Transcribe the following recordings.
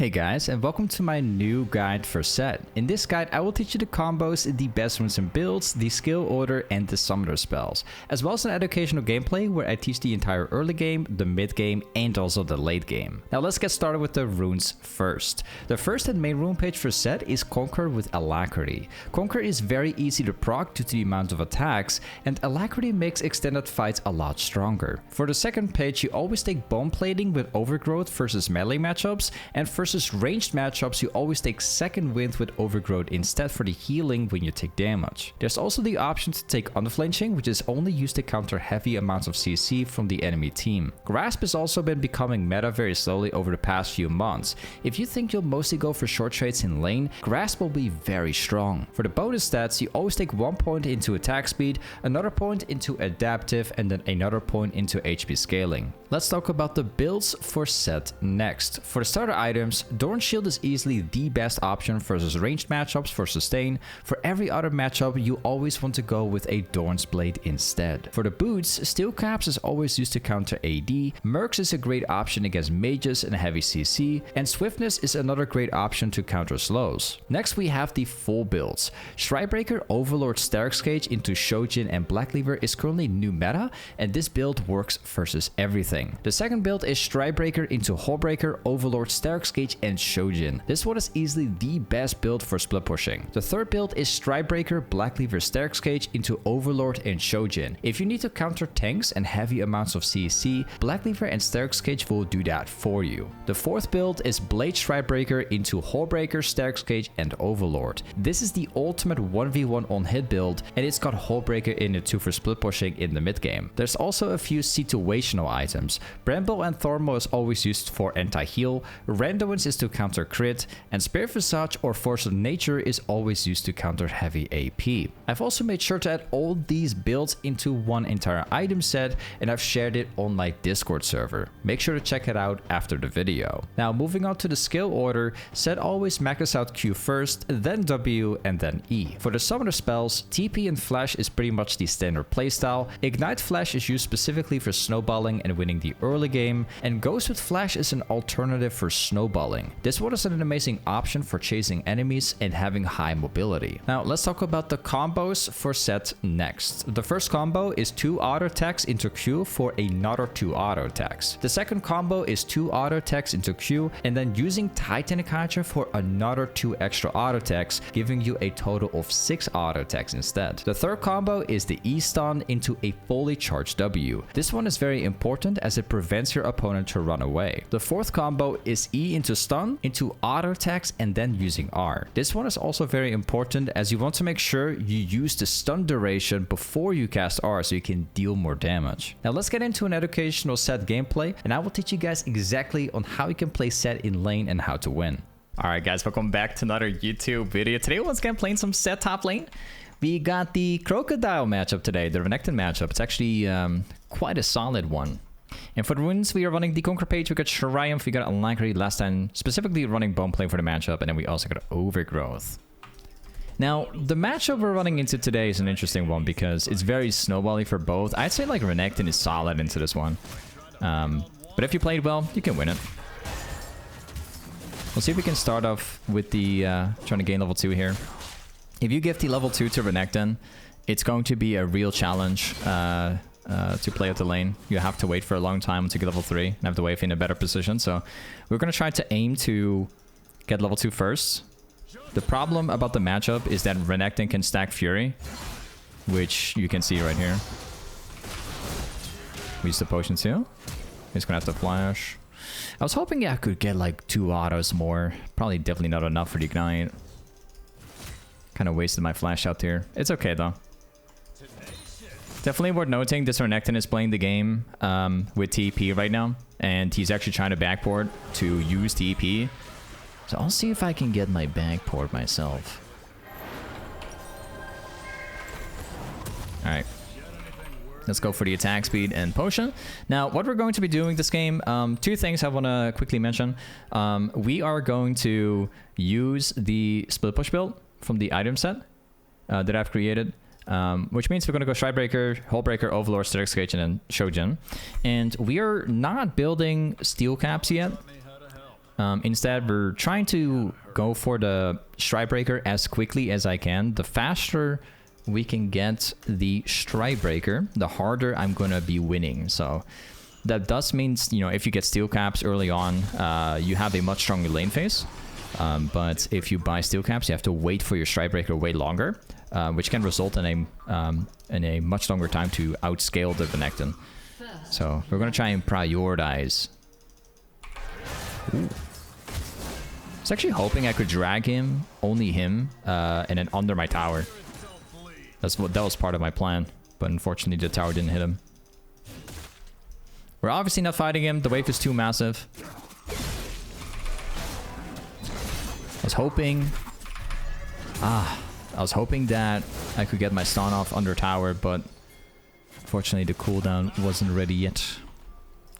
Hey guys, and welcome to my new guide for Sett. In this guide, I will teach you the combos, the best runes and builds, the skill order, and the summoner spells, as well as an educational gameplay where I teach the entire early game, the mid game, and also the late game. Now let's get started with the runes first. The first and main rune page for Sett is Conquer with Alacrity. Conquer is very easy to proc due to the amount of attacks, and Alacrity makes extended fights a lot stronger. For the second page, you always take Bone Plating with Overgrowth versus melee matchups, and versus ranged matchups, you always take Second Wind with Overgrowth instead for the healing when you take damage. There's also the option to take Unflinching, which is only used to counter heavy amounts of CC from the enemy team. Grasp has also been becoming meta very slowly over the past few months. If you think you'll mostly go for short trades in lane, Grasp will be very strong. For the bonus stats, you always take 1 point into attack speed, another point into adaptive, and then another point into HP scaling. Let's talk about the builds for Sett next. For the starter items, Dorn Shield is easily the best option versus ranged matchups for sustain. For every other matchup, you always want to go with a Dorn's Blade instead. For the boots, Steel Caps is always used to counter AD, Mercs is a great option against mages and heavy CC, and Swiftness is another great option to counter slows. Next we have the full builds. Stridebreaker, Overlord, Stark's Cage into Shojin and Blackleaver is currently new meta, and this build works versus everything. The second build is Stridebreaker into Hullbreaker, Overlord, Stark's Cage, and Shojin. This one is easily the best build for split pushing. The third build is Stridebreaker, Blackleaver, Stark's Cage into Overlord and Shojin. If you need to counter tanks and heavy amounts of CC, Blackleaver and Stark's Cage will do that for you. The fourth build is Blade Stridebreaker into Hullbreaker, Stark's Cage, and Overlord. This is the ultimate 1v1 on hit build, and it's got Hullbreaker in it too for split pushing in the mid game. There's also a few situational items. Bramble and Thornmaw is always used for anti-heal, Randoins is to counter crit, and Spear Visage or Force of Nature is always used to counter heavy AP. I've also made sure to add all these builds into one entire item set, and I've shared it on my Discord server. Make sure to check it out after the video. Now moving on to the skill order, Sett always maxes out Q first, then W, and then E. For the summoner spells, TP and Flash is pretty much the standard playstyle. Ignite Flash is used specifically for snowballing and winning the early game, and Ghost with Flash is an alternative for snowballing. This one is an amazing option for chasing enemies and having high mobility. Now let's talk about the combos for Sett next. The first combo is 2 auto attacks into Q for another 2 auto attacks. The second combo is 2 auto attacks into Q and then using Titanic Hydra for another 2 extra auto attacks, giving you a total of 6 auto attacks instead. The third combo is the E stun into a fully charged W. This one is very important as it prevents your opponent to run away. The fourth combo is E into stun, into auto attacks, and then using R. This one is also very important as you want to make sure you use the stun duration before you cast R so you can deal more damage. Now let's get into an educational Sett gameplay, and I will teach you guys exactly on how you can play Sett in lane and how to win. Alright guys, welcome back to another YouTube video. Today we're once again playing some Sett top lane. We got the Crocodile matchup today, the Renekton matchup. It's actually quite a solid one. And for the runes, we are running the Conquer page. We got Triumph, we got Alacrity last time, specifically running Bone Plane for the matchup, and then we also got Overgrowth. Now, the matchup we're running into today is an interesting one because it's very snowbally for both. I'd say like Renekton is solid into this one. But if you played well, you can win it. We'll see if we can start off with the trying to gain level 2 here. If you give the level 2 to Renekton, it's going to be a real challenge to play at the lane. You have to wait for a long time to get level 3 and have the wave in a better position. So we're going to try to aim to get level 2 first. The problem about the matchup is that Renekton can stack Fury, which you can see right here. We use the potion too. He's going to have to flash. I was hoping I could get like 2 autos more. Probably definitely not enough for the ignite. Kind of wasted my flash out here. It's okay though. Definitely worth noting, this Renekton is playing the game with TP right now, and he's actually trying to backport to use TP. So I'll see if I can get my backport myself. Alright. Let's go for the attack speed and potion. Now, what we're going to be doing this game, 2 things I want to quickly mention. We are going to use the split push build from the item set that I've created. Which means we're going to go Stridebreaker, Hullbreaker, Overlord, Stark's Cage, and then Shojin. And we are not building Steel Caps yet. Instead, we're trying to go for the Strikebreaker as quickly as I can. The faster we can get the Strikebreaker, the harder I'm gonna be winning. So that does mean, you know, if you get steel caps early on, you have a much stronger lane phase. But if you buy steel caps, you have to wait for your Strikebreaker way longer, which can result in a much longer time to outscale the Renekton. So we're gonna try and prioritize. Ooh. I was actually hoping I could drag him, only him, and then under my tower. That was part of my plan, but unfortunately the tower didn't hit him. We're obviously not fighting him. The wave is too massive. I was hoping that I could get my stun off under tower, but unfortunately the cooldown wasn't ready yet.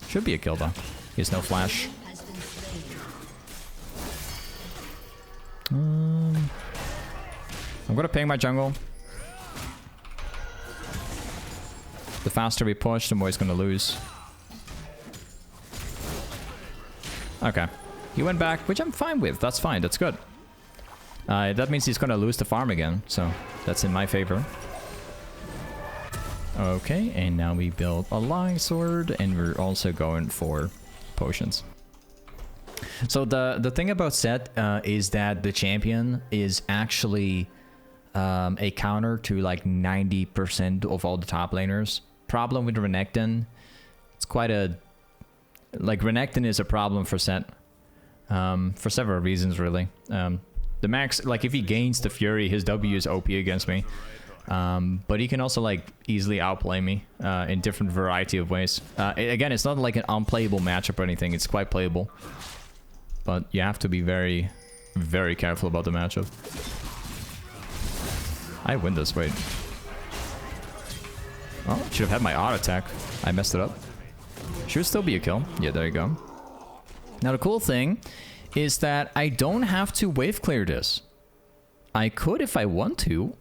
Should be a kill though. He has no flash. I'm gonna ping my jungle. The faster we push, the more he's gonna lose. Okay. He went back, which I'm fine with. That's fine. That's good. That means he's gonna lose the farm again, so that's in my favor. Okay, and now we build a Line Sword, and we're also going for potions. So the thing about Sett is that the champion is actually a counter to like 90% of all the top laners. Problem with Renekton, it's quite a... Like, Renekton is a problem for Sett. For several reasons, really. The max, like, if he gains the Fury, his W is OP against me. But he can also, like, easily outplay me in different variety of ways. Again, it's not like an unplayable matchup or anything. It's quite playable. But you have to be very, very careful about the matchup. I win this, wait. Oh, should have had my auto attack. I messed it up. Should still be a kill. Yeah, there you go. Now the cool thing is that I don't have to wave clear this. I could if I want to.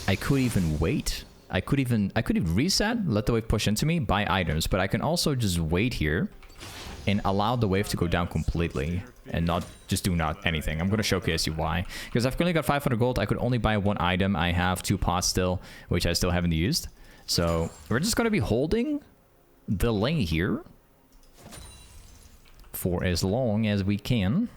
I could even wait. I could even reset, let the wave push into me, buy items, but I can also just wait here and allow the wave to go down completely and not do anything. I'm going to showcase you why. Because I've currently got 500 gold. I could only buy one item. I have 2 pots still, which I still haven't used. So we're just going to be holding the lane here for as long as we can.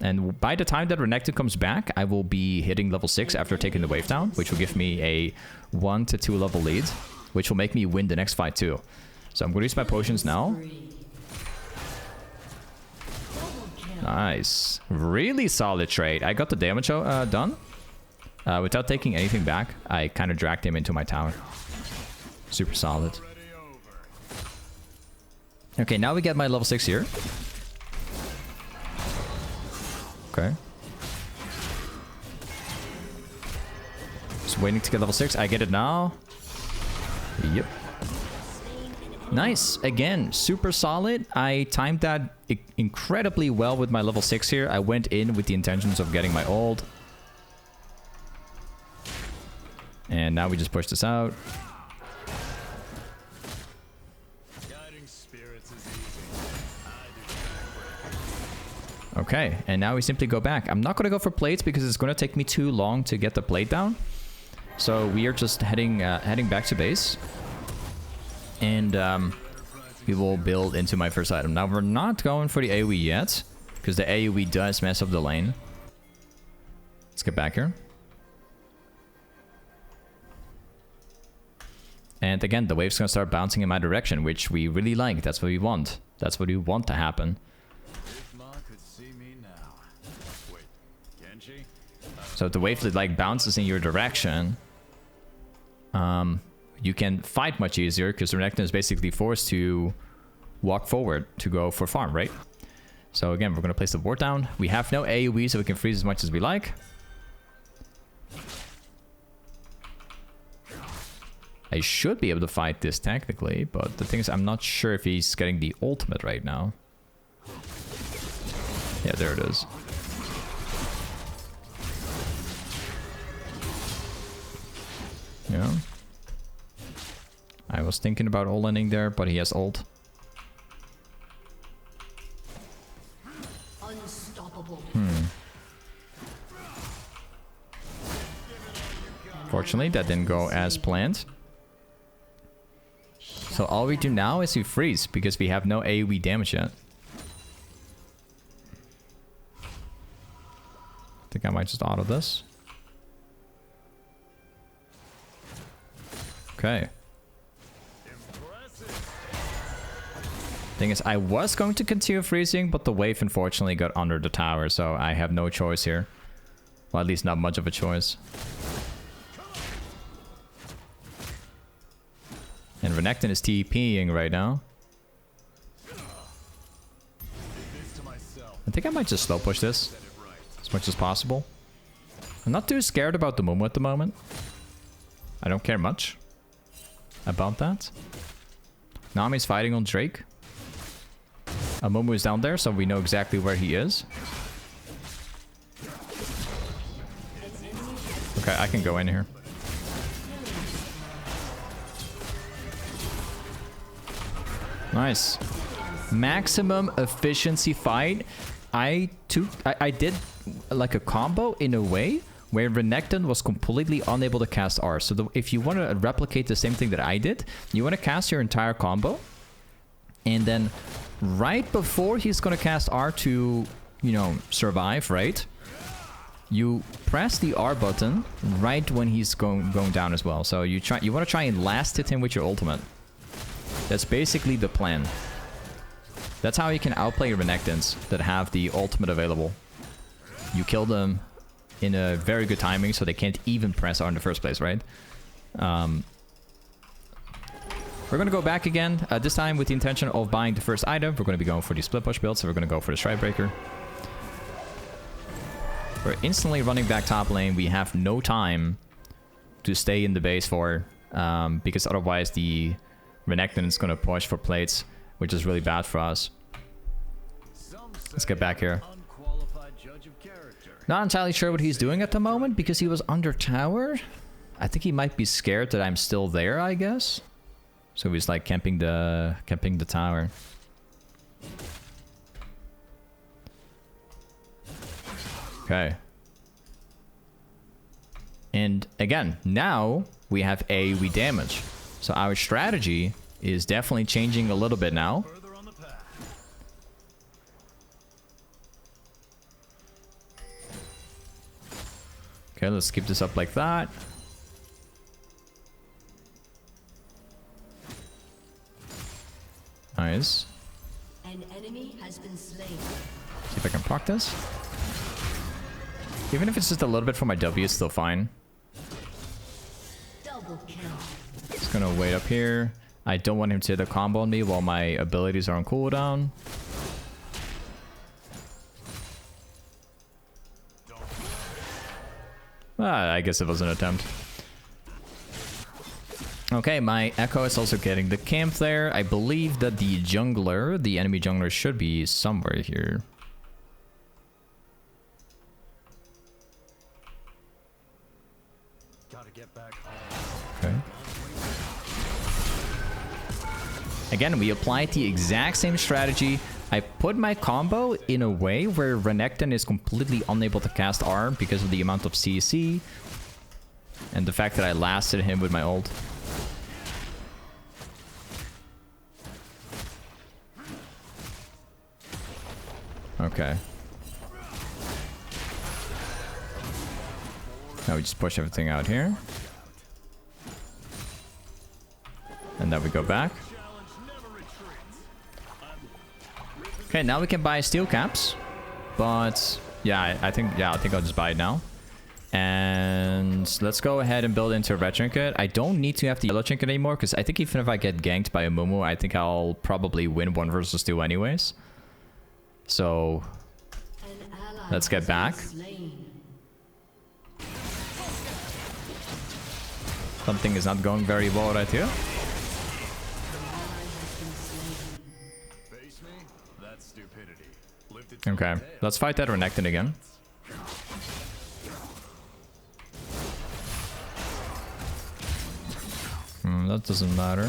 And by the time that Renekton comes back, I will be hitting level 6 after taking the wave down, which will give me a 1 to 2 level lead, which will make me win the next fight too. So I'm going to use my potions now. Nice. Really solid trade. I got the damage done without taking anything back. I kind of dragged him into my tower. Super solid. Okay, now we get my level 6 here. Okay. Just waiting to get level 6. I get it now. Yep. Nice. Again, super solid. I timed that incredibly well with my level 6 here. I went in with the intentions of getting my ult. And now we just push this out. Okay, and now we simply go back. I'm not going to go for plates because it's going to take me too long to get the plate down. So we are just heading back to base. And we will build into my first item. Now we're not going for the AoE yet, because the AoE does mess up the lane. Let's get back here. And again, the wave's going to start bouncing in my direction, which we really like. That's what we want. That's what we want to happen. So if the wave like bounces in your direction, you can fight much easier because Renekton is basically forced to walk forward to go for farm, right? So again, we're going to place the ward down. We have no AoE, so we can freeze as much as we like. I should be able to fight this technically, but the thing is I'm not sure if he's getting the ultimate right now. Yeah, there it is. Yeah. I was thinking about all-ending there, but he has ult. Unstoppable. Fortunately, that didn't go as planned. So all we do now is we freeze because we have no AoE damage yet. I think I might just auto this. Okay. Thing is, I was going to continue freezing, but the wave unfortunately got under the tower, so I have no choice here. Well, at least not much of a choice. And Renekton is TPing right now. I think I might just slow push this as much as possible. I'm not too scared about the Mumu at the moment. I don't care much about that. Nami's fighting on Drake. Mumu is down there, so we know exactly where he is. Okay, I can go in here. Nice. Maximum efficiency fight. I did like a combo in a way where Renekton was completely unable to cast R. So if you want to replicate the same thing that I did, you want to cast your entire combo, and then right before he's gonna cast R to, you know, survive, right? You press the R button right when he's going down as well. So you want to try and last hit him with your ultimate. That's basically the plan. That's how you can outplay Renektons that have the ultimate available. You kill them in a very good timing, so they can't even press R in the first place, right? We're going to go back again, this time with the intention of buying the first item. We're going to be going for the split push build, so we're going to go for the Stride Breaker. We're instantly running back top lane. We have no time to stay in the base for, because otherwise the Renekton is going to push for plates, which is really bad for us. Let's get back here. Not entirely sure what he's doing at the moment, because he was under tower. I think he might be scared that I'm still there, I guess. So he's like camping the tower. Okay. And again, now we have AoE damage. So our strategy is definitely changing a little bit now. Okay, let's keep this up like that. Nice. An enemy has been slain. See if I can proc this. Even if it's just a little bit for my W, it's still fine. Double kill. Just gonna wait up here. I don't want him to hit a combo on me while my abilities are on cooldown. I guess it was an attempt. Okay, my Echo is also getting the camp there. I believe that the jungler, the enemy jungler, should be somewhere here. Gotta get back. Okay. Again, we applied the exact same strategy. I put my combo in a way where Renekton is completely unable to cast R because of the amount of CC and the fact that I lasted him with my ult. Okay. Now we just push everything out here. And then we go back. Okay, now we can buy steel caps. But yeah, I think I'll just buy it now. And let's go ahead and build into a red trinket. I don't need to have the yellow trinket anymore, because I think even if I get ganked by a Mumu, I think I'll probably win 1 versus 2 anyways. So let's get back. Something is not going very well right here. Okay, let's fight that Renekton again. That doesn't matter.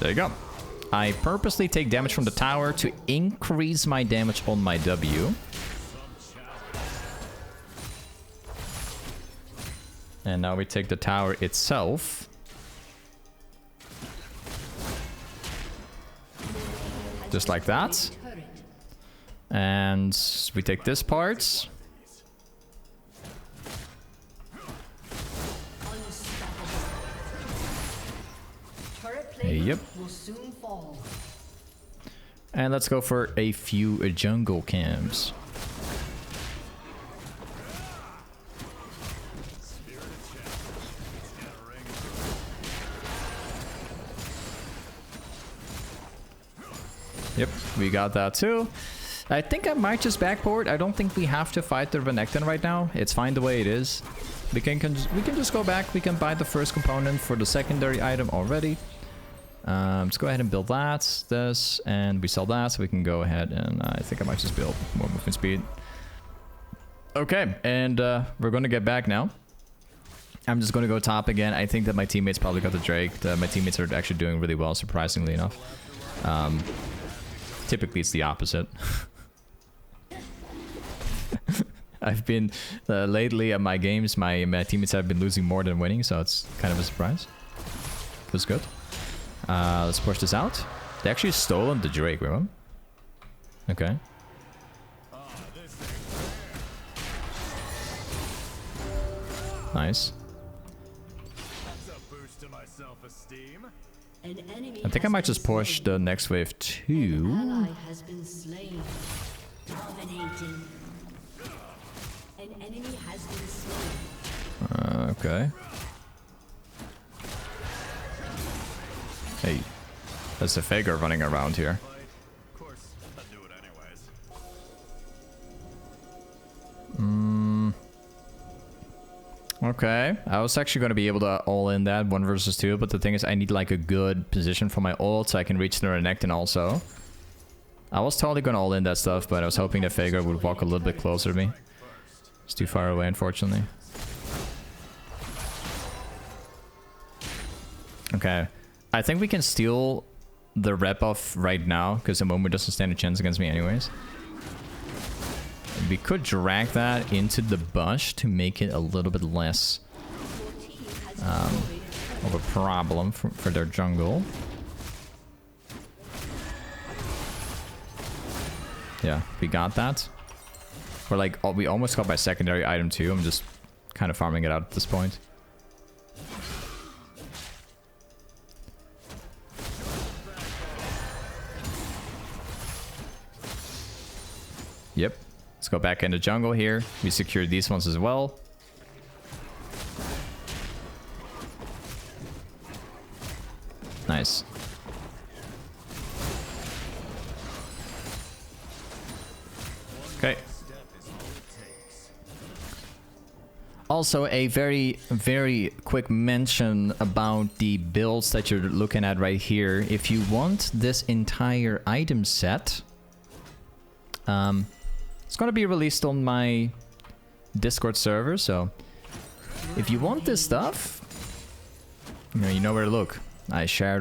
There you go. I purposely take damage from the tower to increase my damage on my W. And now we take the tower itself. Just like that. And we take this part. Yep. And let's go for a few jungle camps. Yep, we got that too. I think I might just backboard. I don't think we have to fight the Renekton right now. It's fine the way it is. We can just go back. We can buy the first component for the secondary item already. Let's go ahead and build that, this, and we sell that, so we can go ahead and I think I might just build more movement speed. Okay, and we're going to get back now. I'm just going to go top again. I think that my teammates probably got the Drake. My teammates are actually doing really well, surprisingly enough. Typically, it's the opposite. I've been, lately at my games, my teammates have been losing more than winning, so it's kind of a surprise. Feels good. Let's push this out. They actually stolen the Drake, remember? Okay. Nice. I think I might just push the next wave too. Okay. Hey, there's a Faker running around here. Okay, I was actually going to be able to all in that 1 versus 2, but the thing is I need like a good position for my ult so I can reach the Renekton also. I was totally going to all in that stuff, but I was hoping that Faker would walk a little bit closer to me. It's too far away, unfortunately. Okay, I think we can steal the rep off right now, because the Momo doesn't stand a chance against me anyways. We could drag that into the bush to make it a little bit less of a problem for their jungle. Yeah, we got that. We're like, we almost got my secondary item too. I'm just kind of farming it out at this point. Yep. Let's go back into jungle here. We secured these ones as well. Nice. Okay. Also, a very, very quick mention about the builds that you're looking at right here. If you want this entire item set, it's going to be released on my Discord server, so if you want this stuff, you know where to look. I share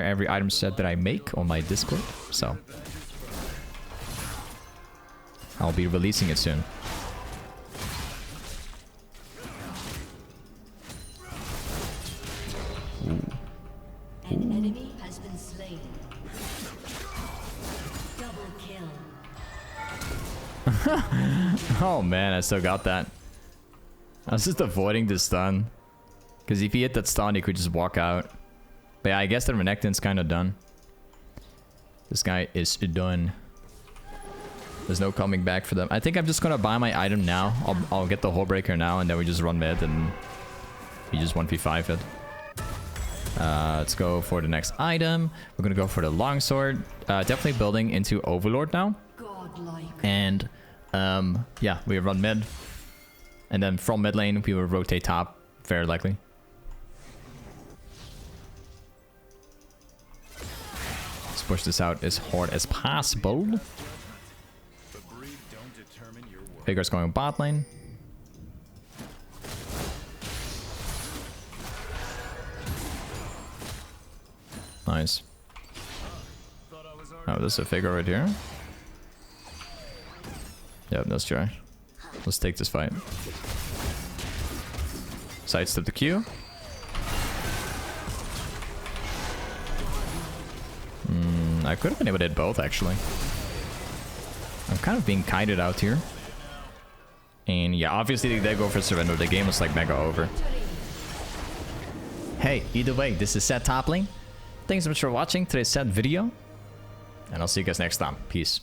every item set that I make on my Discord, so I'll be releasing it soon. Ooh. An enemy has been slain. Double kill. Oh man, I still got that. I was just avoiding the stun. Because if he hit that stun, he could just walk out. But yeah, I guess the Renekton's kind of done. This guy is done. There's no coming back for them. I think I'm just going to buy my item now. I'll get the Hullbreaker now, and then we just run mid, and we just 1v5 it. Let's go for the next item. We're going to go for the longsword. Definitely building into Overlord now. And yeah, we run mid. And then from mid lane, we will rotate top, very likely. Let's push this out as hard as possible. Faker's going bot lane. Nice. Oh, there's a figure right here. Yep, let's try. Let's take this fight. Sidestep the Q. I could have been able to hit both, actually. I'm kind of being kited out here. And yeah, obviously they go for surrender. The game was like mega over. Hey, either way, this is Sett Toplane. Thanks so much for watching today's Sett video. And I'll see you guys next time. Peace.